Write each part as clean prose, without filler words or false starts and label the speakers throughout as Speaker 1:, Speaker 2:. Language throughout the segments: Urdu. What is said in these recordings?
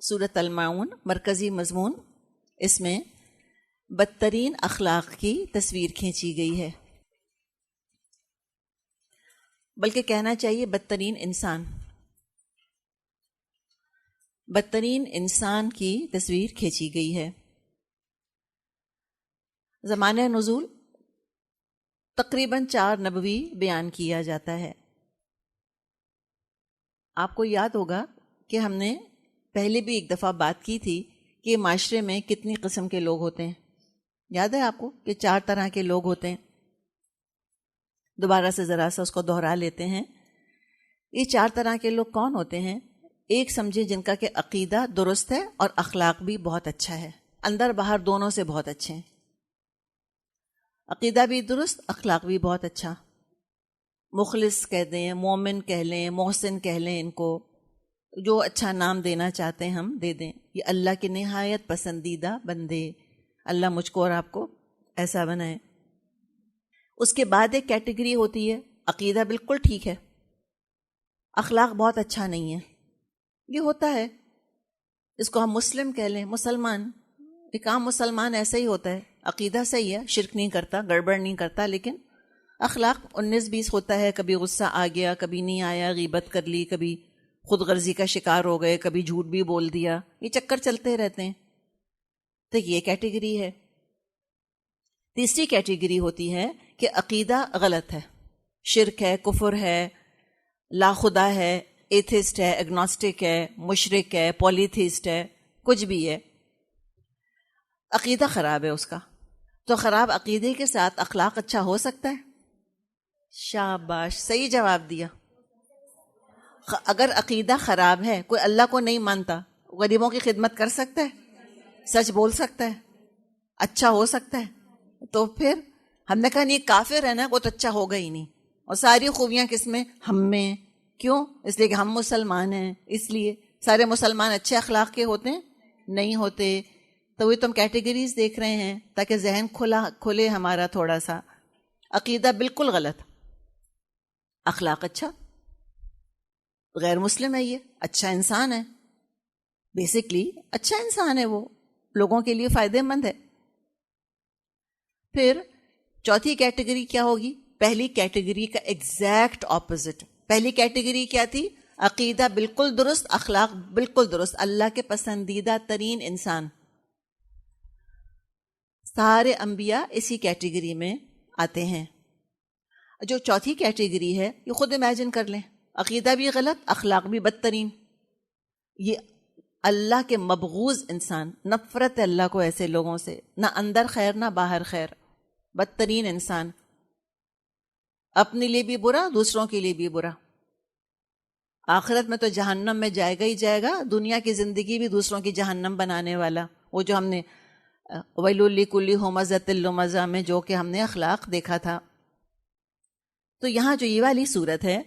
Speaker 1: سورۃ الماعون مرکزی مضمون، اس میں بدترین اخلاق کی تصویر کھینچی گئی ہے، بلکہ کہنا چاہیے بدترین انسان کی تصویر کھینچی گئی ہے۔ زمانہ نزول تقریباً 4 نبوی بیان کیا جاتا ہے۔ آپ کو یاد ہوگا کہ ہم نے پہلے بھی ایک دفعہ بات کی تھی کہ معاشرے میں کتنی قسم کے لوگ ہوتے ہیں۔ یاد ہے آپ کو کہ 4 طرح کے لوگ ہوتے ہیں؟ دوبارہ سے ذرا سا اس کو دہرا لیتے ہیں۔ یہ 4 طرح کے لوگ کون ہوتے ہیں؟ ایک سمجھے جن کا کہ عقیدہ درست ہے اور اخلاق بھی بہت اچھا ہے، اندر باہر دونوں سے بہت اچھے ہیں، عقیدہ بھی درست، اخلاق بھی بہت اچھا، مخلص کہہ دیں، مومن کہہ لیں، محسن کہہ لیں، ان کو جو اچھا نام دینا چاہتے ہیں ہم دے دیں۔ یہ اللہ کے نہایت پسندیدہ بندے، اللہ مجھ کو اور آپ کو ایسا بنائے۔ اس کے بعد ایک کیٹیگری ہوتی ہے عقیدہ بالکل ٹھیک ہے، اخلاق بہت اچھا نہیں ہے۔ یہ ہوتا ہے، اس کو ہم مسلم کہہ لیں، مسلمان، ایک عام مسلمان ایسا ہی ہوتا ہے، عقیدہ صحیح ہے، شرک نہیں کرتا، گڑبڑ نہیں کرتا، لیکن اخلاق 19-20 ہوتا ہے، کبھی غصہ آ گیا، کبھی نہیں آیا، غیبت کر لی، کبھی خود غرضی کا شکار ہو گئے، کبھی جھوٹ بھی بول دیا، یہ چکر چلتے رہتے ہیں۔ تو یہ کیٹیگری ہے۔ تیسری کیٹیگری ہوتی ہے کہ عقیدہ غلط ہے، شرک ہے، کفر ہے، لا خدا ہے، ایتھسٹ ہے، اگنوسٹک ہے، مشرک ہے، پولیتھیسٹ ہے، کچھ بھی ہے، عقیدہ خراب ہے اس کا۔ تو خراب عقیدے کے ساتھ اخلاق اچھا ہو سکتا ہے؟ شاباش، صحیح جواب دیا۔ اگر عقیدہ خراب ہے، کوئی اللہ کو نہیں مانتا، غریبوں کی خدمت کر سکتا ہے، سچ بول سکتا ہے، اچھا ہو سکتا ہے، تو پھر ہم نے کہا نہیں کافر ہے نا، وہ تو اچھا ہوگا ہی نہیں۔ اور ساری خوبیاں کس میں؟ ہم میں۔ کیوں؟ اس لیے کہ ہم مسلمان ہیں، اس لیے سارے مسلمان اچھے اخلاق کے ہوتے ہیں؟ نہیں ہوتے۔ تو وہی تم کیٹیگریز دیکھ رہے ہیں تاکہ ذہن کھلے ہمارا تھوڑا سا۔ عقیدہ بالکل غلط، اخلاق اچھا، غیر مسلم ہے، یہ اچھا انسان ہے، بیسکلی اچھا انسان ہے، وہ لوگوں کے لیے فائدہ مند ہے۔ پھر چوتھی کیٹیگری کیا ہوگی؟ پہلی کیٹیگری کا ایگزیکٹ اپوزٹ۔ پہلی کیٹیگری کیا تھی؟ عقیدہ بالکل درست، اخلاق بالکل درست، اللہ کے پسندیدہ ترین انسان۔ سارے انبیاء اسی کیٹیگری میں آتے ہیں۔ جو چوتھی کیٹیگری ہے، یہ خود امیجن کر لیں، عقیدہ بھی غلط، اخلاق بھی بدترین، یہ اللہ کے مبغوض انسان، نفرت ہے اللہ کو ایسے لوگوں سے، نہ اندر خیر نہ باہر خیر، بدترین انسان، اپنے لیے بھی برا، دوسروں کے لیے بھی برا، آخرت میں تو جہنم میں جائے گا ہی جائے گا، دنیا کی زندگی بھی دوسروں کی جہنم بنانے والا۔ وہ جو ہم نے ویل لکل ہمزۃ لمزہ میں جو کہ ہم نے اخلاق دیکھا تھا، تو یہاں جو یہ والی صورت ہے،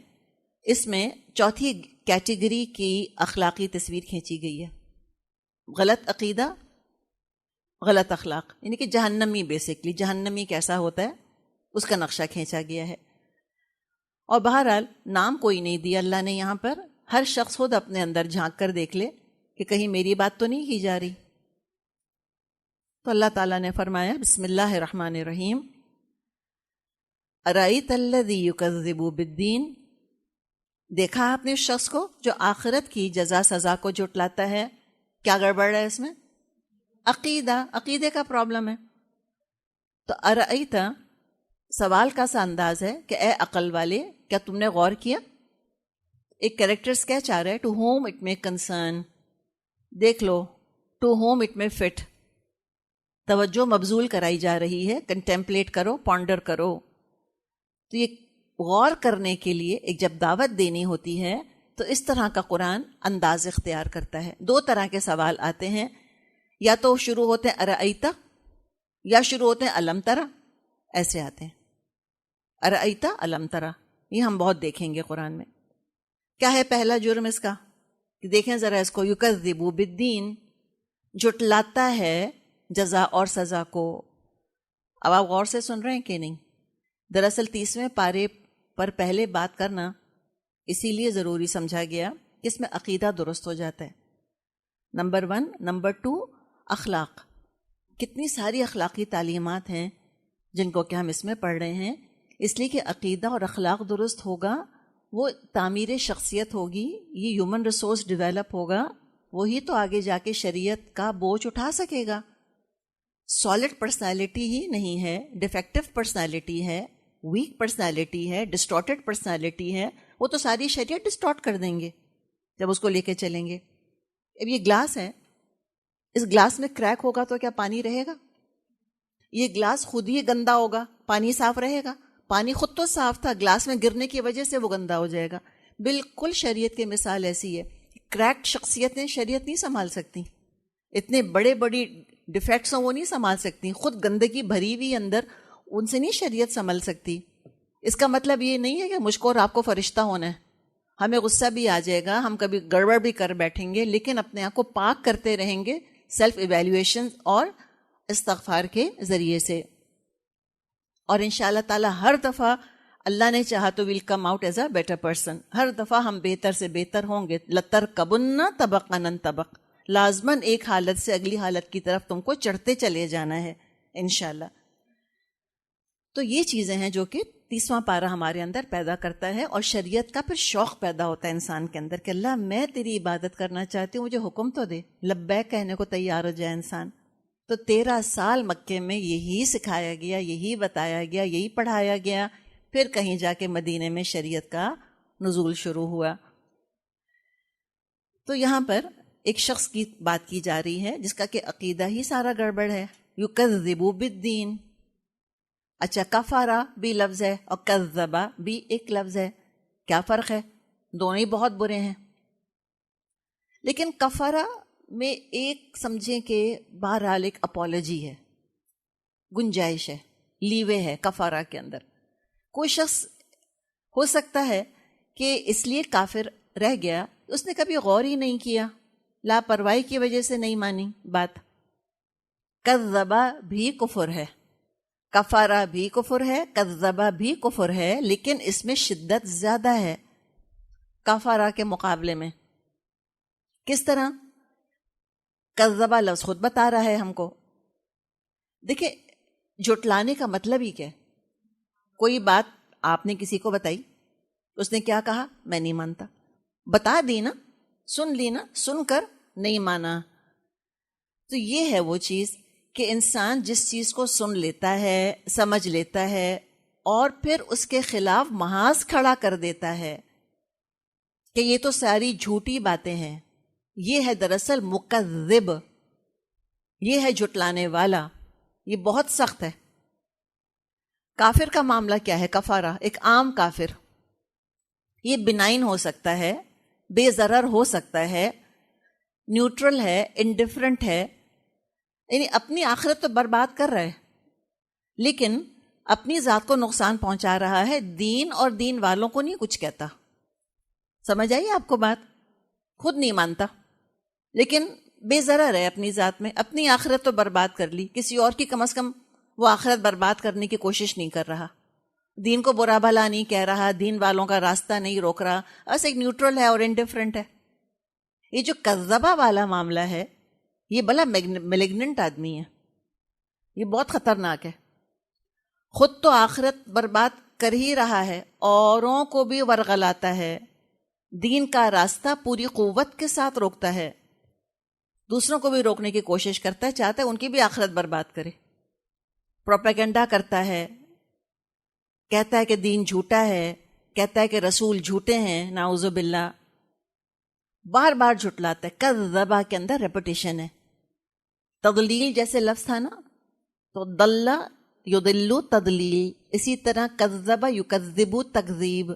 Speaker 1: اس میں چوتھی کیٹیگری کی اخلاقی تصویر کھینچی گئی ہے۔ غلط عقیدہ، غلط اخلاق، یعنی کہ جہنمی، بیسکلی جہنمی کیسا ہوتا ہے اس کا نقشہ کھینچا گیا ہے۔ اور بہرحال نام کوئی نہیں دیا اللہ نے یہاں پر، ہر شخص خود اپنے اندر جھانک کر دیکھ لے کہ کہیں میری بات تو نہیں کی جا رہی۔ تو اللہ تعالیٰ نے فرمایا، بسم اللہ الرحمن الرحیم، ارأیت الذی یکذب بالدین، دیکھا آپ نے اس شخص کو جو آخرت کی جزا سزا کو جھٹلاتا ہے؟ کیا گڑبڑ ہے اس میں؟ عقیدے کا پرابلم ہے۔ تو ارأیت سوال کا سا انداز ہے کہ اے عقل والے، کیا تم نے غور کیا؟ ایک کریکٹرز کیا چاہ رہا ہے؟ ٹو ہوم اٹ میں کنسرن، دیکھ لو، ٹو ہوم اٹ میں فٹ، توجہ مبذول کرائی جا رہی ہے، کنٹمپلیٹ کرو، پونڈر کرو۔ تو یہ غور کرنے کے لیے ایک جب دعوت دینی ہوتی ہے تو اس طرح کا قرآن انداز اختیار کرتا ہے۔ 2 طرح کے سوال آتے ہیں، یا تو شروع ہوتے ہیں ارأیت، یا شروع ہوتے ہیں الم تری، ایسے آتے ہیں، ارأیت الم تری، یہ ہم بہت دیکھیں گے قرآن میں۔ کیا ہے پہلا جرم اس کا؟ کہ دیکھیں ذرا اس کو، یکذب بالدین، جھٹلاتا ہے جزا اور سزا کو۔ اب آپ غور سے سن رہے ہیں کہ نہیں؟ دراصل 30ویں پارے پر پہلے بات کرنا اسی لیے ضروری سمجھا گیا کہ اس میں عقیدہ درست ہو جاتا ہے۔ نمبر 1. نمبر 2 اخلاق. کتنی ساری اخلاقی تعلیمات ہیں جن کو کہ ہم اس میں پڑھ رہے ہیں. اس لیے کہ عقیدہ اور اخلاق درست ہوگا وہ تعمیر شخصیت ہوگی, یہ ہیومن ریسورس ڈیولپ ہوگا, وہی تو آگے جا کے شریعت کا بوجھ اٹھا سکے گا. سالڈ پرسنالٹی ہی نہیں ہے, ڈیفیکٹو پرسنالٹی ہے, ویک پرسنالٹی ہے, ڈسٹارٹڈ پرسنالٹی ہے, وہ تو ساری شریعت ڈسٹارٹ کر دیں گے جب اس کو لے کے چلیں گے. اب یہ گلاس ہے, اس گلاس میں کریک ہوگا تو کیا پانی رہے گا؟ یہ گلاس خود ہی گندا ہوگا, پانی صاف رہے گا؟ پانی خود تو صاف تھا, گلاس میں گرنے کی وجہ سے وہ گندا ہو جائے گا. بالکل شریعت کی مثال ایسی ہے. کریکٹ شخصیتیں شریعت نہیں سنبھال سکتی, اتنے بڑے بڑی ڈیفیکٹس ہیں وہ نہیں سنبھال سکتی, خود گندگی بھری ہوئی اندر, ان سے نہیں شریعت سنبھل سکتی. اس کا مطلب یہ نہیں ہے کہ مجھ کو اور آپ کو فرشتہ ہونا ہے, ہمیں غصہ بھی آ جائے گا, ہم کبھی گڑبڑ بھی کر بیٹھیں گے, لیکن اپنے آپ کو پاک کرتے رہیں گے سیلف ایویلیویشن اور استغفار کے ذریعے سے. اور انشاءاللہ تعالی ہر دفعہ اللہ نے چاہا تو we'll come out as a better person. ہر دفعہ ہم بہتر سے بہتر ہوں گے. لَتَرْكَبُنَّ طَبَقًا عَنْ طَبَقٍ, لازماً ایک حالت سے اگلی حالت کی طرف تم کو چڑھتے چلے جانا ہے انشاءاللہ. تو یہ چیزیں ہیں جو کہ 30واں پارہ ہمارے اندر پیدا کرتا ہے, اور شریعت کا پھر شوق پیدا ہوتا ہے انسان کے اندر کہ اللہ میں تیری عبادت کرنا چاہتی ہوں, مجھے حکم تو دے. لبیک کہنے کو تیار ہو جائے انسان. تو 13 سال مکے میں یہی سکھایا گیا, یہی بتایا گیا, یہی پڑھایا گیا. پھر کہیں جا کے مدینے میں شریعت کا نزول شروع ہوا. تو یہاں پر ایک شخص کی بات کی جا رہی ہے جس کا کہ عقیدہ ہی سارا گڑبڑ ہے. یکذب بالدین. اچھا, کفارہ بھی لفظ ہے اور کذبہ بھی ایک لفظ ہے, کیا فرق ہے؟ دونوں ہی بہت برے ہیں. لیکن کفارہ میں ایک سمجھیں کہ بہرحال ایک اپولوجی ہے, گنجائش ہے, لیوے ہے کفارہ کے اندر. کوئی شخص ہو سکتا ہے کہ اس لیے کافر رہ گیا, اس نے کبھی غور ہی نہیں کیا, لاپرواہی کی وجہ سے نہیں مانی بات. کذبہ بھی کفر ہے, کفارہ بھی کفر ہے, کذبہ بھی کفر ہے, لیکن اس میں شدت زیادہ ہے کفارہ کے مقابلے میں. کس طرح؟ کذبہ لفظ خود بتا رہا ہے ہم کو. دیکھیں, جھٹلانے کا مطلب ہی کیا ہے؟ کوئی بات آپ نے کسی کو بتائی, اس نے کیا کہا؟ میں نہیں مانتا. بتا دی نا, سن لی نا, سن کر نہیں مانا. تو یہ ہے وہ چیز کہ انسان جس چیز کو سن لیتا ہے, سمجھ لیتا ہے, اور پھر اس کے خلاف محاذ کھڑا کر دیتا ہے کہ یہ تو ساری جھوٹی باتیں ہیں. یہ ہے دراصل مکذب, یہ ہے جھٹلانے والا. یہ بہت سخت ہے. کافر کا معاملہ کیا ہے؟ کفارہ ایک عام کافر, یہ بنائن ہو سکتا ہے, بے ضرر ہو سکتا ہے, نیوٹرل ہے, انڈیفرنٹ ہے, یعنی اپنی آخرت تو برباد کر رہا ہے لیکن اپنی ذات کو نقصان پہنچا رہا ہے, دین اور دین والوں کو نہیں کچھ کہتا. سمجھ آئی آپ کو بات؟ خود نہیں مانتا لیکن بے ضرر ہے اپنی ذات میں, اپنی آخرت تو برباد کر لی, کسی اور کی کم از کم وہ آخرت برباد کرنے کی کوشش نہیں کر رہا, دین کو برا بھلا نہیں کہہ رہا, دین والوں کا راستہ نہیں روک رہا, بس ایک نیوٹرل ہے اور انڈیفرنٹ ہے. یہ جو کذبہ والا معاملہ ہے یہ بڑا میلیگننٹ آدمی ہے, یہ بہت خطرناک ہے. خود تو آخرت برباد کر ہی رہا ہے, اوروں کو بھی ورغلاتا ہے, دین کا راستہ پوری قوت کے ساتھ روکتا ہے, دوسروں کو بھی روکنے کی کوشش کرتا ہے, چاہتا ہے ان کی بھی آخرت برباد کرے. پروپیگنڈا کرتا ہے, کہتا ہے کہ دین جھوٹا ہے, کہتا ہے کہ رسول جھوٹے ہیں, نعوذ باللہ, بار بار جھٹلاتا ہے. کذبہ کے اندر ریپیٹیشن ہے. تضلیل جیسے لفظ تھا نا, تو ضل یضل تضلیل, اسی طرح کذبہ یکذب تکذیب.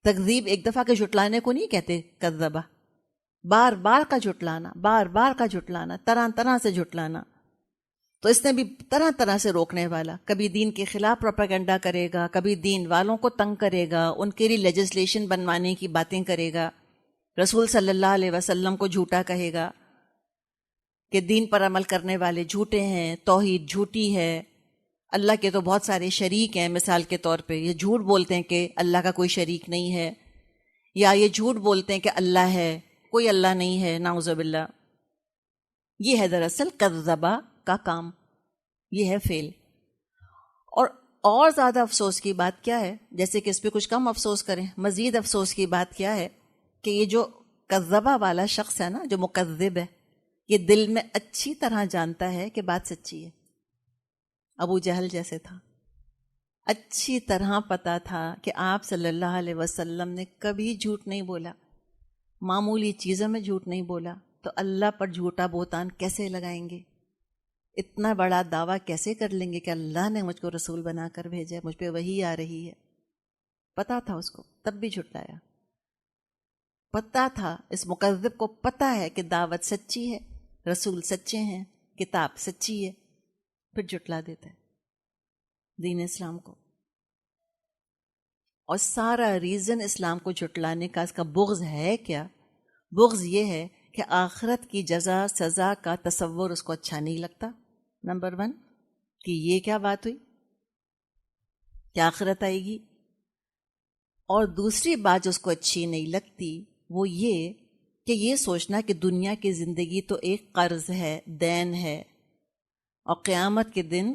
Speaker 1: تکذیب ایک دفعہ کے جھٹلانے کو نہیں کہتے کذبہ, بار بار کا جھٹلانا, بار بار کا جھٹلانا, طرح طرح سے جھٹلانا. تو اس نے بھی طرح طرح سے روکنے والا, کبھی دین کے خلاف پروپیگنڈا کرے گا, کبھی دین والوں کو تنگ کرے گا, ان کے لیے لیجسلیشن بنوانے کی باتیں کرے گا, رسول صلی اللہ علیہ وسلم کو جھوٹا کہے گا کہ دین پر عمل کرنے والے جھوٹے ہیں, توحید جھوٹی ہے, اللہ کے تو بہت سارے شریک ہیں. مثال کے طور پہ یہ جھوٹ بولتے ہیں کہ اللہ کا کوئی شریک نہیں ہے, یا یہ جھوٹ بولتے ہیں کہ اللہ ہے, کوئی اللہ نہیں ہے, نعوذ باللہ. یہ ہے دراصل کذبہ کا کام، یہ ہے فعل۔ اور زیادہ افسوس کی بات کیا ہے، جیسے کہ اس پہ کچھ کم افسوس کریں، مزید افسوس کی بات کیا ہے کہ یہ جو کذبہ والا شخص ہے نا، جو مکذب ہے، یہ دل میں اچھی طرح جانتا ہے کہ بات سچی ہے۔ ابو جہل جیسے تھا، اچھی طرح پتا تھا کہ آپ صلی اللہ علیہ وسلم نے کبھی جھوٹ نہیں بولا، معمولی چیزوں میں جھوٹ نہیں بولا، تو اللہ پر جھوٹا بہتان کیسے لگائیں گے؟ اتنا بڑا دعویٰ کیسے کر لیں گے کہ اللہ نے مجھ کو رسول بنا کر بھیجا ہے، مجھ پہ وحی آ رہی ہے؟ پتا تھا اس کو، تب بھی جھٹلایا۔ پتا تھا، اس مکذب کو پتا ہے کہ دعوت سچی ہے، رسول سچے ہیں، کتاب سچی ہے، پھر جھٹلا دیتا ہے دین اسلام کو۔ اور سارا ریزن اسلام کو جھٹلانے کا اس کا بغض ہے کیا؟ بغض یہ ہے کہ آخرت کی جزا سزا کا تصور اس کو اچھا نہیں لگتا، نمبر 1، کہ یہ کیا بات ہوئی کہ آخرت آئے گی۔ اور دوسری بات جو اس کو اچھی نہیں لگتی وہ یہ کہ یہ سوچنا کہ دنیا کی زندگی تو ایک قرض ہے، دین ہے، اور قیامت کے دن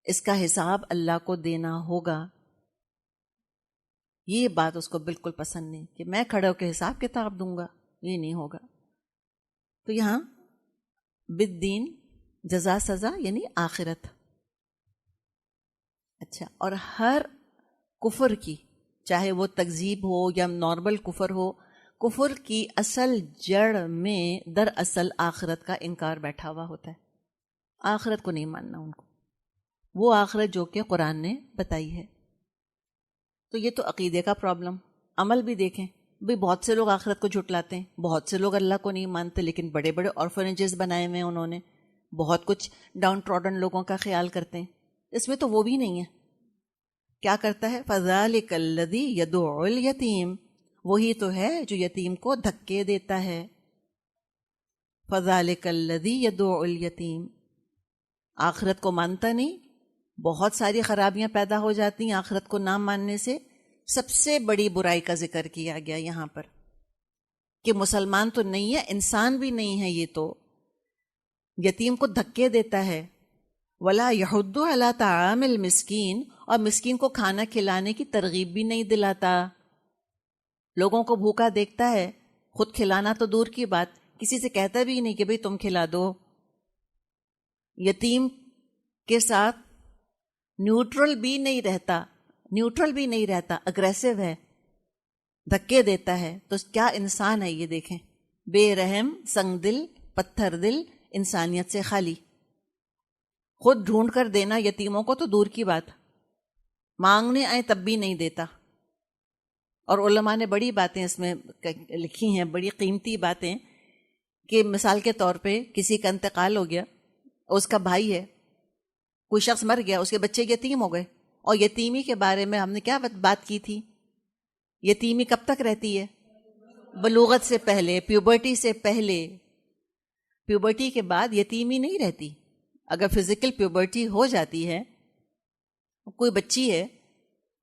Speaker 1: اس کا حساب اللہ کو دینا ہوگا۔ یہ بات اس کو بالکل پسند نہیں کہ میں کھڑے ہو کے حساب کتاب دوں گا، یہ نہیں ہوگا۔ تو یہاں بالدین جزا سزا یعنی آخرت۔ اچھا، اور ہر کفر کی، چاہے وہ تکذیب ہو یا نارمل کفر ہو، کفر کی اصل جڑ میں دراصل آخرت کا انکار بیٹھا ہوا ہوتا ہے۔ آخرت کو نہیں ماننا ان کو، وہ آخرت جو کہ قرآن نے بتائی ہے۔ تو یہ تو عقیدے کا پرابلم۔ عمل بھی دیکھیں بھی، بہت سے لوگ آخرت کو جھٹلاتے ہیں، بہت سے لوگ اللہ کو نہیں مانتے، لیکن بڑے بڑے آرفنیجز بنائے ہوئے ہیں انہوں نے، بہت کچھ ڈاؤن ٹراڈن لوگوں کا خیال کرتے ہیں۔ اس میں تو وہ بھی نہیں ہے۔ کیا کرتا ہے؟ فَذَلِكَ الَّذِي يَدُعُّ الْيَتِيمَ، وہی تو ہے جو یتیم کو دھکے دیتا ہے۔ فَذَلِكَ الَّذِي يَدُعُّ الْيَتِيمَ، آخرت کو مانتا نہیں، بہت ساری خرابیاں پیدا ہو جاتی ہیں آخرت کو نہ ماننے سے۔ سب سے بڑی برائی کا ذکر کیا گیا یہاں پر کہ مسلمان تو نہیں ہے، انسان بھی نہیں ہے، یہ تو یتیم کو دھکے دیتا ہے۔ وَلَا يَحُضُّ عَلَىٰ طَعَامِ الْمِسْكِينِ، اور مسکین کو کھانا کھلانے کی ترغیب بھی نہیں دلاتا۔ لوگوں کو بھوکا دیکھتا ہے، خود کھلانا تو دور کی بات، کسی سے کہتا بھی نہیں کہ بھئی تم کھلا دو۔ یتیم کے ساتھ نیوٹرل بھی نہیں رہتا، اگریسو ہے، دھکے دیتا ہے۔ تو کیا انسان ہے یہ؟ دیکھیں، بے رحم، سنگ دل، پتھر دل، انسانیت سے خالی۔ خود ڈھونڈ کر دینا یتیموں کو تو دور کی بات، مانگنے آئے تب بھی نہیں دیتا۔ اور علماء نے بڑی باتیں اس میں لکھی ہیں، بڑی قیمتی باتیں، کہ مثال کے طور پہ کسی کا انتقال ہو گیا، اس کا بھائی ہے، کوئی شخص مر گیا، اس کے بچے یتیم ہو گئے، اور یتیمی کے بارے میں ہم نے کیا بات کی تھی؟ یتیمی کب تک رہتی ہے؟ بلوغت سے پہلے، پیوبرٹی سے پہلے۔ پیوبرٹی کے بعد یتیمی نہیں رہتی۔ اگر فزیکل پیوبرٹی ہو جاتی ہے، کوئی بچی ہے،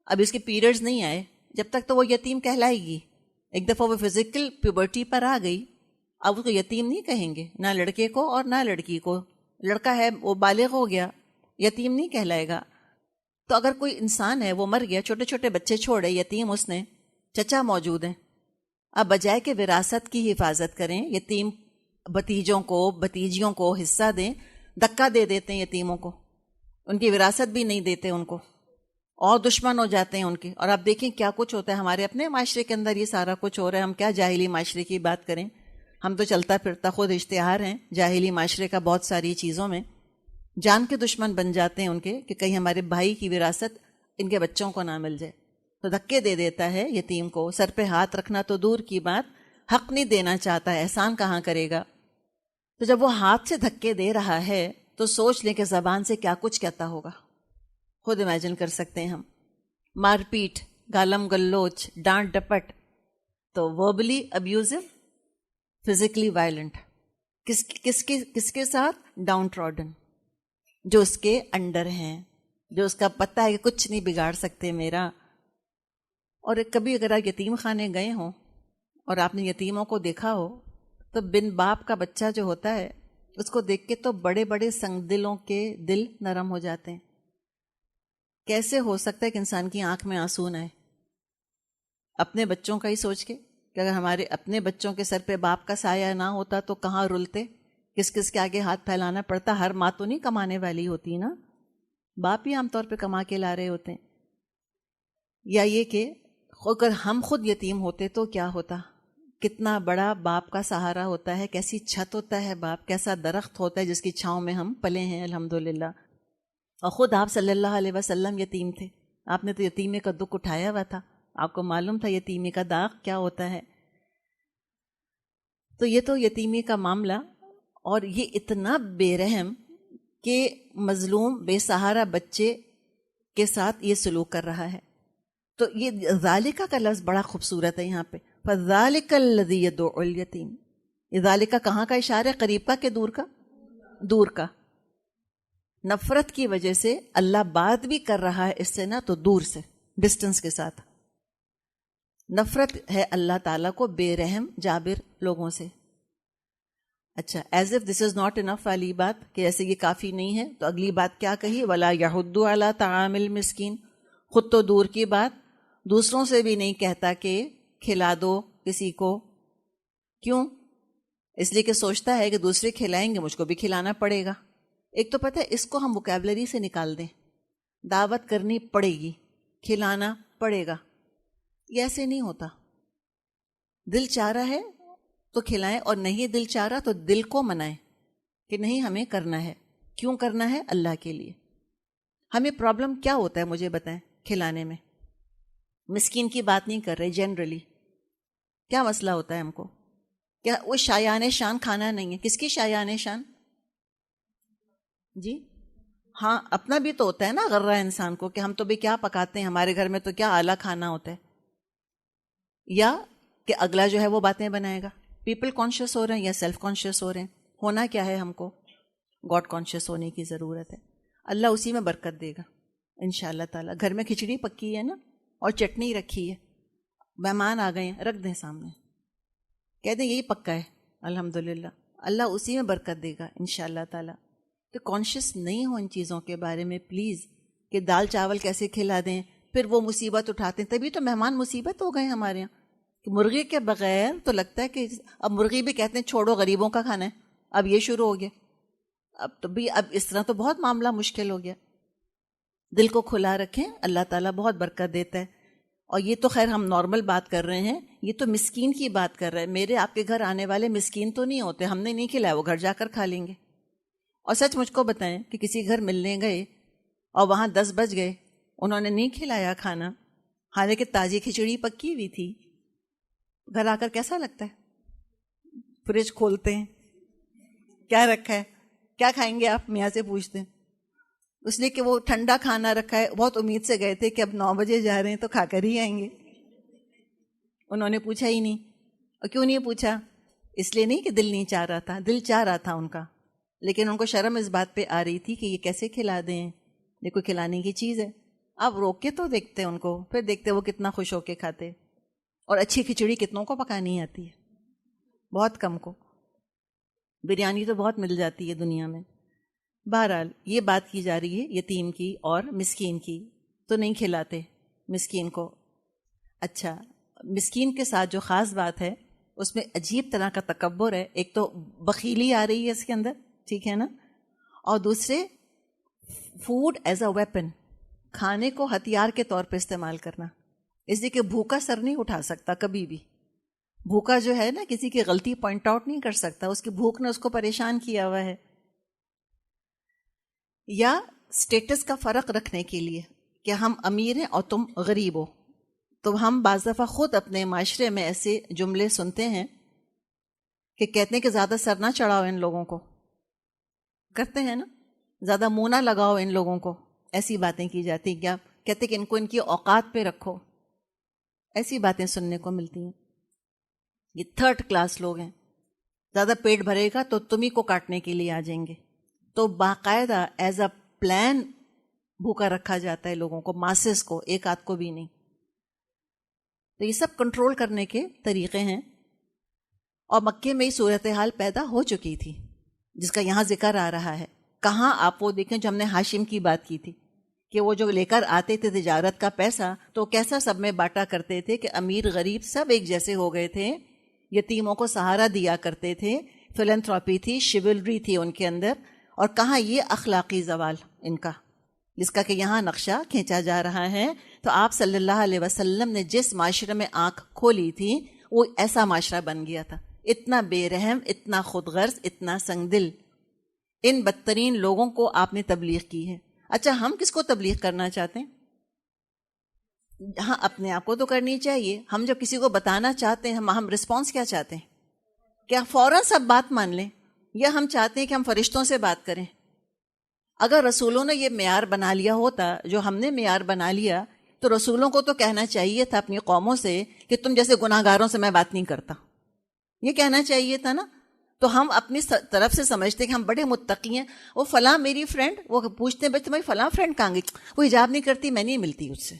Speaker 1: اب اس کے پیریڈز نہیں آئے، جب تک تو وہ یتیم کہلائے گی۔ ایک دفعہ وہ فزیکل پیوبرٹی پر آ گئی، اب اس کو یتیم نہیں کہیں گے، نہ لڑکے کو اور نہ لڑکی کو۔ لڑکا ہے، وہ بالغ ہو گیا، یتیم نہیں کہلائے گا۔ تو اگر کوئی انسان ہے، وہ مر گیا، چھوٹے چھوٹے بچے چھوڑے، یتیم اس نے، چچا موجود ہیں، اب بجائے کہ وراثت کی حفاظت کریں، یتیم بھتیجوں کو، بھتیجیوں کو حصہ دیں، دھکا دے دیتے ہیں یتیموں کو، ان کی وراثت بھی نہیں دیتے ان کو، اور دشمن ہو جاتے ہیں ان کے۔ اور آپ دیکھیں کیا کچھ ہوتا ہے ہمارے اپنے معاشرے کے اندر، یہ سارا کچھ ہو رہا ہے۔ ہم کیا جاہلی معاشرے کی بات کریں، ہم تو چلتا پھرتا خود اشتہار ہیں جاہلی معاشرے کا، بہت ساری چیزوں میں جان کے دشمن بن جاتے ہیں ان کے، کہ کہیں ہمارے بھائی کی وراثت ان کے بچوں کو نہ مل جائے، تو دھکے دے دیتا ہے یتیم کو۔ سر پہ ہاتھ رکھنا تو دور کی بات، حق نہیں دینا چاہتا ہے، احسان کہاں کرے گا۔ تو جب وہ ہاتھ سے دھکے دے رہا ہے تو سوچ لیں کہ زبان سے کیا کچھ کہتا ہوگا، خود امیجن کر سکتے ہیں ہم۔ مار پیٹ، گالم گلوچ، ڈانٹ ڈپٹ، تو وربلی ابیوزو، فزیکلی وائلنٹ، کس کے ساتھ؟ ڈاؤن ٹراڈن، جو اس کے انڈر ہیں، جو اس کا پتہ ہے کہ کچھ نہیں بگاڑ سکتے میرا۔ اور کبھی اگر آپ یتیم خانے گئے ہوں اور آپ نے یتیموں کو دیکھا ہو، تو بن باپ کا بچہ جو ہوتا ہے اس کو دیکھ کے تو بڑے بڑے سنگ دلوں کے دل نرم ہو جاتے ہیں. کیسے ہو سکتا ہے کہ انسان کی آنکھ میں آنسو نہ آئے اپنے بچوں کا ہی سوچ کے کہ اگر ہمارے اپنے بچوں کے سر پہ باپ کا سایہ نہ ہوتا تو کہاں رلتے, کس کس کے آگے ہاتھ پھیلانا پڑتا. ہر ماں تو نہیں کمانے والی ہوتی نا, باپ ہی عام طور پہ کما کے لا رہے ہوتے ہیں. یا یہ کہ اگر ہم خود یتیم ہوتے تو کیا ہوتا, کتنا بڑا باپ کا سہارا ہوتا ہے, کیسی چھت ہوتا ہے باپ, کیسا درخت ہوتا ہے جس کی چھاؤں میں ہم پلے ہیں الحمدللہ. اور خود آپ صلی اللہ علیہ وسلم یتیم تھے, آپ نے تو یتیمی کا دکھ اٹھایا ہوا تھا, آپ کو معلوم تھا یتیمی کا داغ کیا ہوتا ہے. تو یہ تو یتیمی کا معاملہ, اور یہ اتنا بے رحم کہ مظلوم بے سہارا بچے کے ساتھ یہ سلوک کر رہا ہے. تو یہ ذالکہ کا لفظ بڑا خوبصورت ہے یہاں پہ, فذالک الذی یدعو الیتیم. یہ ذالکہ کہاں کا اشارہ ہے, قریب کا کہ دور کا؟ دور کا. نفرت کی وجہ سے اللہ بات بھی کر رہا ہے اس سے نا, تو دور سے, ڈسٹنس کے ساتھ. نفرت ہے اللہ تعالیٰ کو بے رحم جابر لوگوں سے. اچھا, as if this is not enough والی بات کہ ایسے یہ کافی نہیں ہے, تو اگلی بات کیا کہی, ولا یحض علی طعام المسکین. خود تو دور کی بات, دوسروں سے بھی نہیں کہتا کہ کھلا دو کسی کو. کیوں؟ اس لیے کہ سوچتا ہے کہ دوسرے کھلائیں گے مجھ کو بھی کھلانا پڑے گا. ایک تو پتہ ہے اس کو ہم وکیبلری سے نکال دیں, دعوت کرنی پڑے گی, کھلانا پڑے گا. یہ ایسے نہیں ہوتا. دل چاہ رہا ہے تو کھلائیں, اور نہیں دل چاہ رہا تو دل کو منائیں کہ نہیں ہمیں کرنا ہے. کیوں کرنا ہے؟ اللہ کے لیے. ہمیں پرابلم کیا ہوتا ہے مجھے بتائیں کھلانے میں؟ مسکین کی بات نہیں کر رہے, جنرلی کیا مسئلہ ہوتا ہے ہم کو؟ کیا وہ شایان شان کھانا نہیں ہے؟ کس کی شایان شان؟ جی ہاں, اپنا بھی تو ہوتا ہے نا غرہ انسان کو کہ ہم تو بھی کیا پکاتے ہیں, ہمارے گھر میں تو کیا اعلیٰ کھانا ہوتا ہے. یا کہ اگلا جو ہے وہ باتیں بنائے گا. پیپل کانشیس ہو رہے ہیں یا سیلف کانشیس ہو رہے ہیں؟ ہونا کیا ہے ہم کو؟ گاڈ کانشیس ہونے کی ضرورت ہے. اللہ اسی میں برکت دے گا انشاءاللہ تعالیٰ. گھر میں کھچڑی پکی ہے نا اور چٹنی رکھی ہے, مہمان آ گئے ہیں, رکھ دیں سامنے, کہہ دیں یہی پکا ہے الحمدللہ, اللہ اسی میں برکت دے گا انشاءاللہ تعالیٰ. تو کانشیس نہیں ہو ان چیزوں کے بارے میں پلیز, کہ دال چاول کیسے کھلا دیں, پھر وہ مصیبت اٹھاتے ہیں. تبھی تو مہمان مصیبت ہو گئے ہمارے یہاں, کہ مرغی کے بغیر تو لگتا ہے کہ اب مرغی بھی کہتے ہیں چھوڑو غریبوں کا کھانا ہے. اب یہ شروع ہو گیا, اب تو بھی اب اس طرح تو بہت معاملہ مشکل ہو گیا. دل کو کھلا رکھیں, اللہ تعالیٰ بہت برکت دیتا ہے. اور یہ تو خیر ہم نارمل بات کر رہے ہیں, یہ تو مسکین کی بات کر رہے ہیں. میرے آپ کے گھر آنے والے مسکین تو نہیں ہوتے, ہم نے نہیں کھلایا, وہ گھر جا کر کھا لیں گے. اور سچ مجھ کو بتائیں کہ کسی گھر ملنے گئے اور وہاں 10 بج گئے, انہوں نے نہیں کھلایا کھانا, حالانکہ تازی کھچڑی پکی ہوئی تھی, گھر آ کر کیسا لگتا ہے؟ فریج کھولتے ہیں, کیا رکھا ہے, کیا کھائیں گے آپ, میاں سے پوچھتے ہیں. اس لیے کہ وہ ٹھنڈا کھانا رکھا ہے, بہت امید سے گئے تھے کہ اب 9 بجے جا رہے ہیں تو کھا کر ہی آئیں گے. انہوں نے پوچھا ہی نہیں. اور کیوں نہیں پوچھا؟ اس لیے نہیں کہ دل نہیں چاہ رہا تھا, دل چاہ رہا تھا ان کا, لیکن ان کو شرم اس بات پہ آ رہی تھی کہ یہ کیسے کھلا دیں, دیکھو کھلانے کی چیز ہے. آپ روک کے تو دیکھتے ان کو, پھر دیکھتے وہ کتنا خوش ہو کے کھاتے. اور اچھی کھچڑی کتنوں کو پکانی آتی ہے؟ بہت کم کو. بریانی تو بہت مل جاتی ہے دنیا میں. بہرحال یہ بات کی جا رہی ہے یتیم کی اور مسکین کی, تو نہیں کھلاتے مسکین کو. اچھا, مسکین کے ساتھ جو خاص بات ہے اس میں عجیب طرح کا تکبر ہے. ایک تو بخیلی آ رہی ہے اس کے اندر, ٹھیک ہے نا, اور دوسرے فوڈ ایز اے ویپن, کھانے کو ہتھیار کے طور پہ استعمال کرنا. اس لیے کہ بھوکا سر نہیں اٹھا سکتا کبھی بھی. بھوکا جو ہے نا کسی کی غلطی پوائنٹ آؤٹ نہیں کر سکتا, اس کی بھوک نے اس کو پریشان کیا ہوا ہے. یا سٹیٹس کا فرق رکھنے کے لیے کہ ہم امیر ہیں اور تم غریب ہو, تو ہم بعض دفعہ خود اپنے معاشرے میں ایسے جملے سنتے ہیں کہ کہتے ہیں کہ زیادہ سر نہ چڑھاؤ ان لوگوں کو, کرتے ہیں نا, زیادہ منہ نہ لگاؤ ان لوگوں کو, ایسی باتیں کی جاتی. کیا کہتے کہ ان کو ان کی اوقات پہ رکھو, ایسی باتیں سننے کو ملتی ہیں. یہ 3rd کلاس لوگ ہیں, زیادہ پیٹ بھرے گا تو تم ہی کو کاٹنے کے لیے آ جائیں گے. تو باقاعدہ ایز اے پلان بھوکا رکھا جاتا ہے لوگوں کو, ماسز کو, ایک آدھ کو بھی نہیں. تو یہ سب کنٹرول کرنے کے طریقے ہیں. اور مکے میں ہی صورتحال پیدا ہو چکی تھی جس کا یہاں ذکر آ رہا ہے. کہاں آپ وہ دیکھیں جو ہم نے ہاشم کی بات کی تھی کہ وہ جو لے کر آتے تھے تجارت کا پیسہ تو کیسا سب میں بانٹا کرتے تھے کہ امیر غریب سب ایک جیسے ہو گئے تھے, یتیموں کو سہارا دیا کرتے تھے, فلنتھراپی تھی, شیولری تھی ان کے اندر. اور کہاں یہ اخلاقی زوال ان کا جس کا کہ یہاں نقشہ کھینچا جا رہا ہے. تو آپ صلی اللہ علیہ وسلم نے جس معاشرے میں آنکھ کھولی تھی وہ ایسا معاشرہ بن گیا تھا, اتنا بے رحم, اتنا خود غرض, اتنا سنگ دل. ان بدترین لوگوں کو آپ نے تبلیغ کی ہے. اچھا ہم کس کو تبلیغ کرنا چاہتے ہیں؟ ہاں اپنے آپ کو تو کرنی چاہیے. ہم جب کسی کو بتانا چاہتے ہیں ہم رسپانس کیا چاہتے ہیں؟ کیا فوراً سب بات مان لیں یا ہم چاہتے ہیں کہ ہم فرشتوں سے بات کریں؟ اگر رسولوں نے یہ معیار بنا لیا ہوتا جو ہم نے معیار بنا لیا تو رسولوں کو تو کہنا چاہیے تھا اپنی قوموں سے کہ تم جیسے گناہ گاروں سے میں بات نہیں کرتا, یہ کہنا چاہیے تھا نا. تو ہم اپنی طرف سے سمجھتے کہ ہم بڑے متقی ہیں. وہ فلاں میری فرینڈ, وہ پوچھتے ہیں بھائی تمہاری فلاں فرینڈ کہاں گئی, وہ حجاب نہیں کرتی, میں نہیں ملتی اس سے.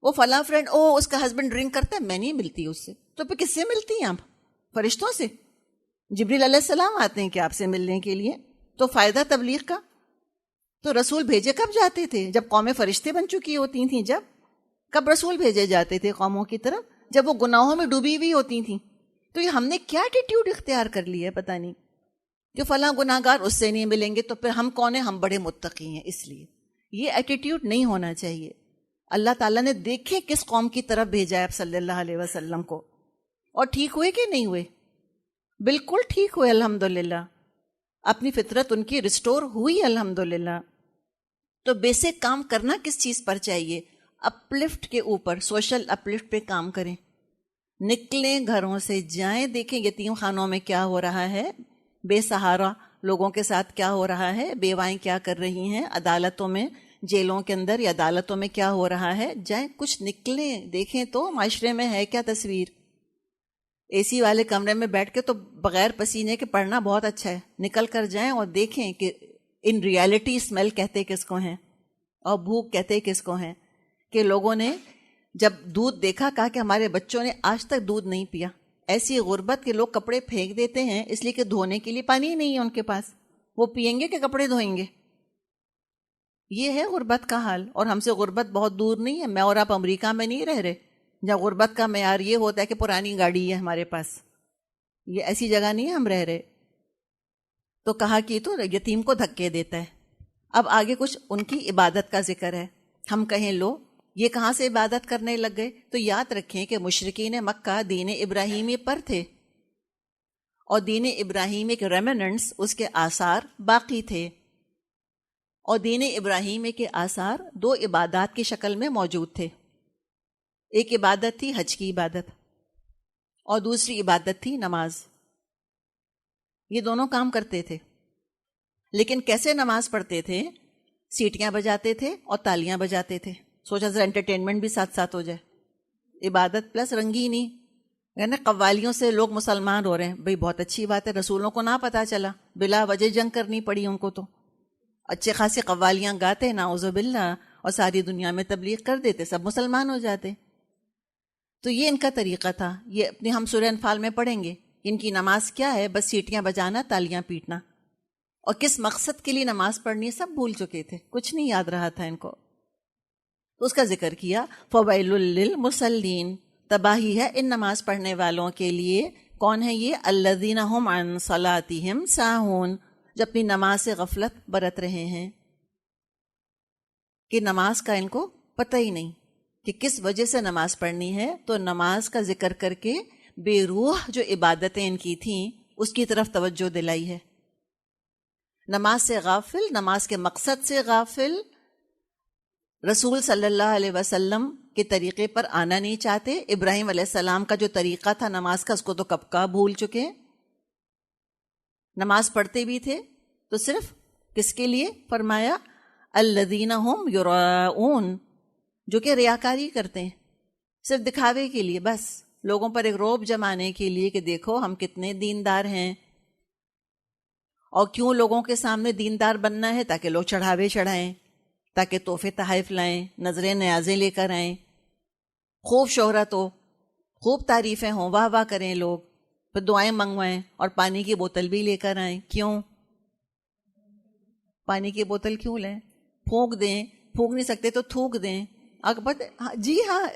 Speaker 1: وہ فلاں فرینڈ اس کا ہسبینڈ ڈرنک کرتا ہے, میں نہیں ملتی اس سے. تو پھر کس سے ملتی ہیں آپ؟ فرشتوں سے. جبریل علیہ السلام آتے ہیں کہ آپ سے ملنے کے لیے. تو فائدہ تبلیغ کا. تو رسول بھیجے کب جاتے تھے؟ جب قومیں فرشتے بن چکی ہوتی تھیں. جب کب رسول بھیجے جاتے تھے قوموں کی طرف؟ جب وہ گناہوں میں ڈوبی ہوئی ہوتی تھیں. تو یہ ہم نے کیا ایٹیٹیوڈ اختیار کر لیا ہے پتہ نہیں کہ فلاں گناہ گار اس سے نہیں ملیں گے تو پھر ہم کون ہیں؟ ہم بڑے متقی ہیں. اس لیے یہ ایٹیٹیوڈ نہیں ہونا چاہیے. اللہ تعالیٰ نے دیکھے کس قوم کی طرف بھیجا ہے آپ صلی اللہ علیہ وسلم کو, اور ٹھیک ہوئے کہ نہیں ہوئے؟ بالکل ٹھیک ہوئے الحمدللہ. اپنی فطرت ان کی ریسٹور ہوئی الحمدللہ. تو بیسک کام کرنا کس چیز پر چاہیے؟ اپلفٹ کے اوپر, سوشل اپلفٹ پہ کام کریں. نکلیں گھروں سے, جائیں, دیکھیں یتیم خانوں میں کیا ہو رہا ہے, بے سہارا لوگوں کے ساتھ کیا ہو رہا ہے, بیوائیں کیا کر رہی ہیں, عدالتوں میں, جیلوں کے اندر یا عدالتوں میں کیا ہو رہا ہے. جائیں, کچھ نکلیں, دیکھیں تو معاشرے میں ہے کیا تصویر. اے سی والے کمرے میں بیٹھ کے تو بغیر پسینے کے پڑھنا بہت اچھا ہے. نکل کر جائیں اور دیکھیں کہ ان ریالٹی اسمیل کہتے کس کو ہیں اور بھوک کہتے کس کو ہیں. کہ لوگوں نے جب دودھ دیکھا کہا کہ ہمارے بچوں نے آج تک دودھ نہیں پیا. ایسی غربت کے لوگ کپڑے پھینک دیتے ہیں اس لیے کہ دھونے کے لیے پانی ہی نہیں ہے ان کے پاس. وہ پئیں گے کہ کپڑے دھوئیں گے؟ یہ ہے غربت کا حال. اور ہم سے غربت بہت دور نہیں ہے. میں اور آپ امریکہ میں نہیں رہ رہے جہاں غربت کا معیار یہ ہوتا ہے کہ پرانی گاڑی ہے ہمارے پاس. یہ ایسی جگہ نہیں ہے ہم رہ رہے. تو کہا کہ تو یتیم کو دھکے دیتا ہے. اب آگے کچھ ان کی عبادت کا ذکر ہے. ہم کہیں لو یہ کہاں سے عبادت کرنے لگ گئے؟ تو یاد رکھیں کہ مشرکین مکہ دین ابراہیمی پر تھے, اور دین ابراہیمی کے ریمننٹس, اس کے آثار باقی تھے. اور دین ابراہیمی کے آثار دو عبادات کی شکل میں موجود تھے. ایک عبادت تھی حج کی عبادت, اور دوسری عبادت تھی نماز. یہ دونوں کام کرتے تھے. لیکن کیسے نماز پڑھتے تھے؟ سیٹیاں بجاتے تھے اور تالیاں بجاتے تھے. سوچا ذرا انٹرٹینمنٹ بھی ساتھ ساتھ ہو جائے. عبادت پلس رنگینی. یعنی قوالیوں سے لوگ مسلمان ہو رہے ہیں, بھئی بہت اچھی بات ہے. رسولوں کو نہ پتہ چلا, بلا وجہ جنگ کرنی پڑی ان کو. تو اچھے خاصی قوالیاں گاتے نعوذ باللہ, اور ساری دنیا میں تبلیغ کر دیتے, سب مسلمان ہو جاتے. تو یہ ان کا طریقہ تھا. یہ اپنے ہم سورہ انفال میں پڑھیں گے. ان کی نماز کیا ہے؟ بس سیٹیاں بجانا, تالیاں پیٹنا. اور کس مقصد کے لیے نماز پڑھنی ہے سب بھول چکے تھے, کچھ نہیں یاد رہا تھا ان کو. تو اس کا ذکر کیا, فویل للمصلین, تباہی ہے ان نماز پڑھنے والوں کے لیے. کون ہے یہ؟ الذین هم عن صلاتہم ساہون, جو اپنی نماز سے غفلت برت رہے ہیں. کہ نماز کا ان کو پتہ ہی نہیں کہ کس وجہ سے نماز پڑھنی ہے. تو نماز کا ذکر کر کے بے روح جو عبادتیں ان کی تھیں اس کی طرف توجہ دلائی ہے. نماز سے غافل, نماز کے مقصد سے غافل, رسول صلی اللہ علیہ وسلم کے طریقے پر آنا نہیں چاہتے. ابراہیم علیہ السلام کا جو طریقہ تھا نماز کا اس کو تو کب کا بھول چکے. نماز پڑھتے بھی تھے تو صرف کس کے لیے فرمایا؟ الذین هم یراؤون, جو کہ ریاکاری کرتے ہیں, صرف دکھاوے کے لیے, بس لوگوں پر ایک روب جمانے کے لیے کہ دیکھو ہم کتنے دیندار ہیں. اور کیوں لوگوں کے سامنے دیندار بننا ہے؟ تاکہ لوگ چڑھاوے چڑھائیں, تاکہ تحفے تحائف لائیں, نظریں نیازیں لے کر آئیں, خوب شہرت ہو, خوب تعریفیں ہوں, واہ واہ کریں لوگ. پھر دعائیں منگوائیں اور پانی کی بوتل بھی لے کر آئیں. کیوں؟ پانی کی بوتل کیوں لیں؟ پھونک دیں، پھونک نہیں سکتے تو تھوک دیں. جی ہاں،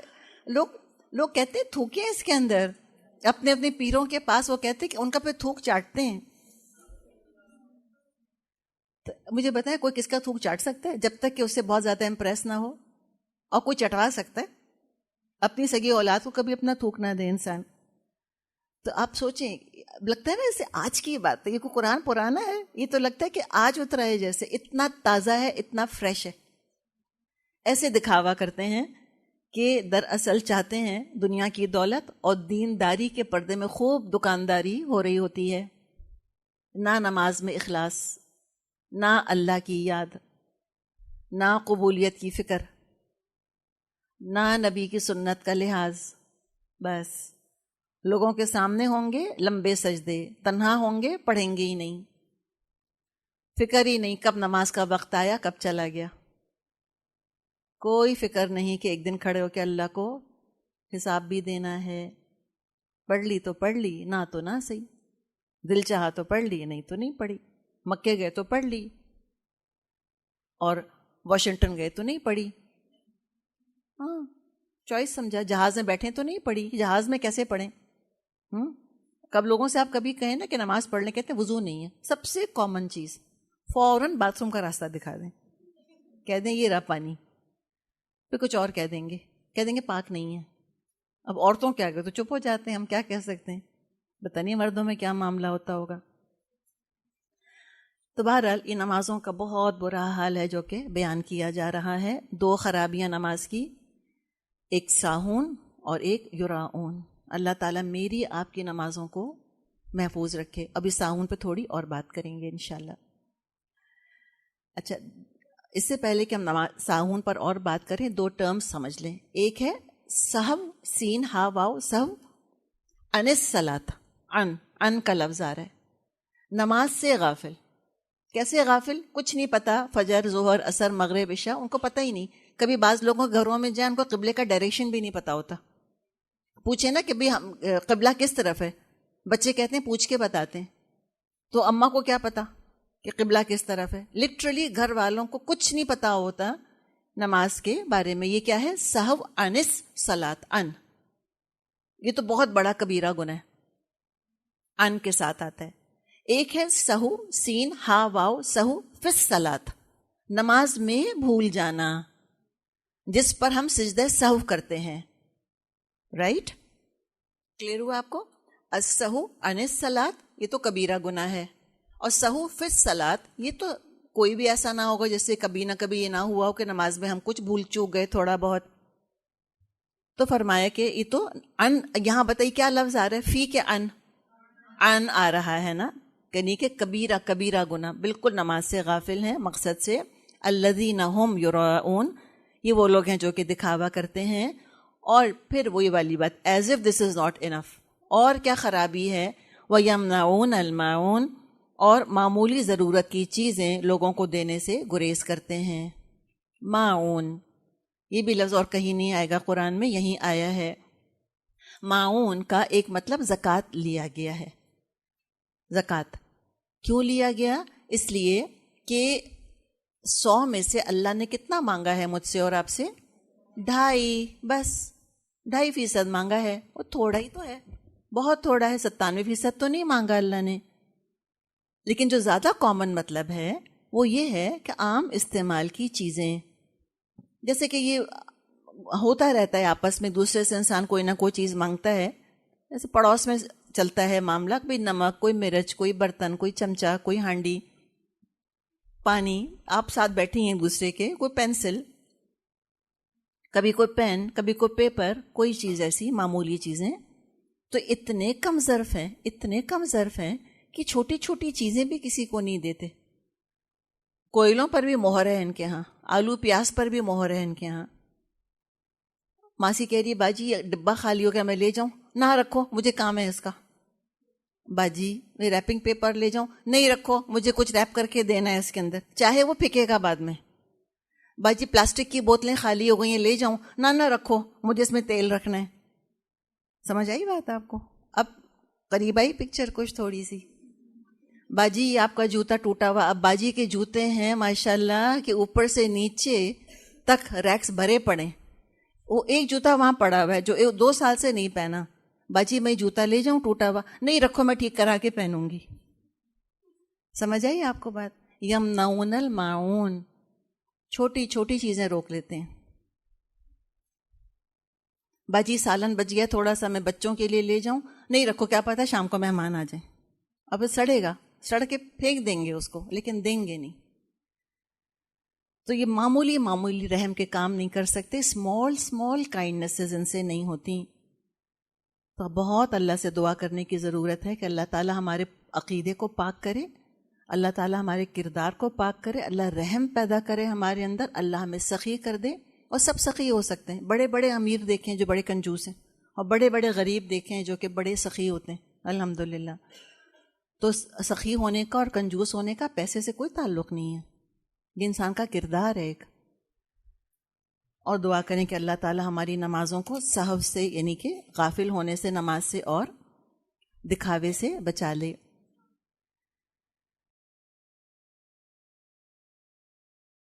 Speaker 1: لوگ کہتے ہیں تھوکیں اس کے اندر. اپنے اپنے پیروں کے پاس وہ کہتے ہیں کہ ان کا پہ تھوک چاٹتے ہیں. مجھے بتائیں کوئی کس کا تھوک چاٹ سکتا ہے جب تک کہ اس سے بہت زیادہ امپریس نہ ہو؟ اور کوئی چٹوا سکتا ہے؟ اپنی سگی اولاد کو کبھی اپنا تھوک نہ دے انسان. تو آپ سوچیں، لگتا ہے نا جیسے آج کی بات ہے، یہ کوئی قرآن پرانا ہے، یہ تو لگتا ہے کہ آج اترا ہے، جیسے اتنا تازہ ہے، اتنا فریش ہے. ایسے دکھاوا کرتے ہیں کہ دراصل چاہتے ہیں دنیا کی دولت، اور دینداری کے پردے میں خوب دکانداری ہو رہی ہوتی ہے. نہ نماز میں اخلاص، نہ اللہ کی یاد، نہ قبولیت کی فکر، نہ نبی کی سنت کا لحاظ. بس لوگوں کے سامنے ہوں گے لمبے سجدے، تنہا ہوں گے پڑھیں گے ہی نہیں. فکر ہی نہیں کب نماز کا وقت آیا کب چلا گیا. کوئی فکر نہیں کہ ایک دن کھڑے ہو کے اللہ کو حساب بھی دینا ہے. پڑھ لی تو پڑھ لی، نہ تو نہ صحیح. دل چاہا تو پڑھ لی، نہیں تو نہیں پڑھی. مکے گئے تو پڑھ لی، اور واشنگٹن گئے تو نہیں پڑھی. ہاں، چوائس سمجھا. جہاز میں بیٹھے تو نہیں پڑھی. جہاز میں کیسے پڑھیں؟ کب لوگوں سے آپ کبھی کہیں نا کہ نماز پڑھنے، کہتے ہیں وضو نہیں ہے. سب سے کامن چیز، فوراً باتھ روم کا راستہ دکھا دیں، کہہ دیں یہ رہا پانی. پھر کچھ اور کہہ دیں گے پاک نہیں ہے. اب عورتوں کیا کریں تو چپ ہو جاتے ہیں. ہم کیا کہہ سکتے ہیں؟ پتہ نہیں مردوں میں کیا معاملہ ہوتا ہوگا. تو بہرحال یہ نمازوں کا بہت برا حال ہے جو کہ بیان کیا جا رہا ہے. 2 خرابیاں نماز کی، ایک ساہون اور ایک یراؤن. اللہ تعالیٰ میری آپ کی نمازوں کو محفوظ رکھے. ابھی ساہون پہ تھوڑی اور بات کریں گے انشاءاللہ. اچھا، اس سے پہلے کہ ہم ساہون پر اور بات کریں، 2 ٹرمز سمجھ لیں. ایک ہے سہو، سین ہا واو سہو، انس صلاۃ، ان کا لفظ آ رہا ہے. نماز سے غافل. کیسے غافل؟ کچھ نہیں پتا. فجر، ظہر، عصر، مغرب، عشاء ان کو پتہ ہی نہیں. کبھی بعض لوگوں کے گھروں میں جائیں ان کو قبلے کا ڈائریکشن بھی نہیں پتا ہوتا. پوچھیں نا کہ بھئی ہم قبلہ کس طرف ہے، بچے کہتے ہیں پوچھ کے بتاتے ہیں. تو اماں کو کیا پتا کہ قبلہ کس طرف ہے؟ لٹرلی گھر والوں کو کچھ نہیں پتا ہوتا نماز کے بارے میں. یہ کیا ہے؟ سہو انس صلاۃ. یہ تو بہت بڑا کبیرہ گناہ ہے. ان کے ساتھ آتا ہے. ایک ہے سہو، سین ہا واو سہو فی الصلاۃ، نماز میں بھول جانا، جس پر ہم سجدہ سہو کرتے ہیں. رائٹ؟ کلیئر ہوا آپ کو؟ السہو عن الصلاۃ یہ تو کبیرہ گناہ ہے، اور سہو فی الصلاۃ یہ تو کوئی بھی ایسا نہ ہوگا جس سے کبھی نہ کبھی یہ نہ ہوا ہو کہ نماز میں ہم کچھ بھول چوک گئے تھوڑا بہت. تو فرمایا کہ یہ تو ان، یہاں بتائیے کیا لفظ آ رہا ہے؟ فی کے ان آ رہا ہے نا، یعنی کہ کبیرہ گناہ. بالکل نماز سے غافل ہیں. مقصد سے الذین هم یراؤن، یہ وہ لوگ ہیں جو کہ دکھاوا کرتے ہیں. اور پھر وہی والی بات، as if this is not enough. اور کیا خرابی ہے؟ وَيَمْنَعُونَ الْمَاعُونَ، اور معمولی ضرورت کی چیزیں لوگوں کو دینے سے گریز کرتے ہیں. معاون یہ بھی لفظ اور کہیں نہیں آئے گا قرآن میں، یہیں آیا ہے. معاون کا ایک مطلب زکوٰۃ لیا گیا ہے. زکوٰۃ کیوں لیا گیا؟ اس لیے کہ 100 میں سے اللہ نے کتنا مانگا ہے مجھ سے اور آپ سے؟ 2.5، بس 2.5% مانگا ہے. وہ تھوڑا ہی تو ہے، بہت تھوڑا ہے. 97% تو نہیں مانگا اللہ نے. لیکن جو زیادہ کامن مطلب ہے وہ یہ ہے کہ عام استعمال کی چیزیں، جیسے کہ یہ ہوتا رہتا ہے آپس میں، دوسرے سے انسان کوئی نہ کوئی چیز مانگتا ہے. جیسے پڑوس میں چلتا ہے معاملہ، کوئی نمک، کوئی مرچ، کوئی برتن، کوئی چمچہ، کوئی ہانڈی، پانی. آپ ساتھ بیٹھی ہیں دوسرے کے، کوئی پینسل، کبھی کوئی پین، کبھی کوئی پیپر، کوئی چیز ایسی معمولی چیزیں. تو اتنے کم ظرف ہیں کہ چھوٹی چھوٹی چیزیں بھی کسی کو نہیں دیتے. کوئلوں پر بھی مہر ہے ان کے ہاں، آلو پیاز پر بھی مہر ہے ان کے ہاں. ماسی کہہ رہی ہے باجی ڈبہ خالی ہو گیا میں لے جاؤں؟ نہ رکھو مجھے کام ہے اس کا. باجی میں ریپنگ پیپر لے جاؤں؟ نہیں رکھو مجھے کچھ ریپ کر کے دینا ہے اس کے اندر، چاہے وہ پھکے گا بعد میں. باجی پلاسٹک کی بوتلیں خالی ہو گئی ہیں لے جاؤں؟ نہ رکھو مجھے اس میں تیل رکھنا ہے. سمجھ آئی بات آپ کو؟ اب قریب آئی پکچر کچھ تھوڑی سی. باجی آپ کا جوتا ٹوٹا ہوا. اب باجی کے جوتے ہیں ماشاءاللہ کہ اوپر سے نیچے تک ریکس بھرے پڑے. وہ ایک جوتا وہاں پڑا ہوا ہے جو 2 سال سے نہیں پہنا. باجی میں جوتا لے جاؤں ٹوٹا ہوا؟ نہیں رکھو میں ٹھیک کرا کے پہنوں گی. سمجھ آئی آپ کو بات؟ یمنعون الماعون. چھوٹی چھوٹی چیزیں روک لیتے ہیں. باجی سالن بچ گیا تھوڑا سا میں بچوں کے لیے لے جاؤں؟ نہیں رکھو کیا پتہ شام کو مہمان آ جائیں. اب سڑے گا, سڑ کے پھینک دیں گے اس کو, لیکن دیں گے نہیں. تو یہ معمولی رحم کے کام نہیں کر سکتے. اسمال کائنڈنیسز ان سے نہیں ہوتی. تو بہت اللہ سے دعا کرنے کی ضرورت ہے کہ اللہ تعالی ہمارے عقیدے کو پاک کرے, اللہ تعالی ہمارے کردار کو پاک کرے, اللہ رحم پیدا کرے ہمارے اندر, اللہ ہمیں سخی کر دے. اور سب سخی ہو سکتے ہیں. بڑے بڑے امیر دیکھیں جو بڑے کنجوس ہیں, اور بڑے بڑے غریب دیکھیں جو کہ بڑے سخی ہوتے ہیں الحمدللہ. تو سخی ہونے کا اور کنجوس ہونے کا پیسے سے کوئی تعلق نہیں ہے, یہ انسان کا کردار ہے ایک. اور دعا کریں کہ اللہ تعالی ہماری نمازوں کو سہو سے یعنی کہ غافل ہونے سے نماز سے اور دکھاوے سے بچا لے.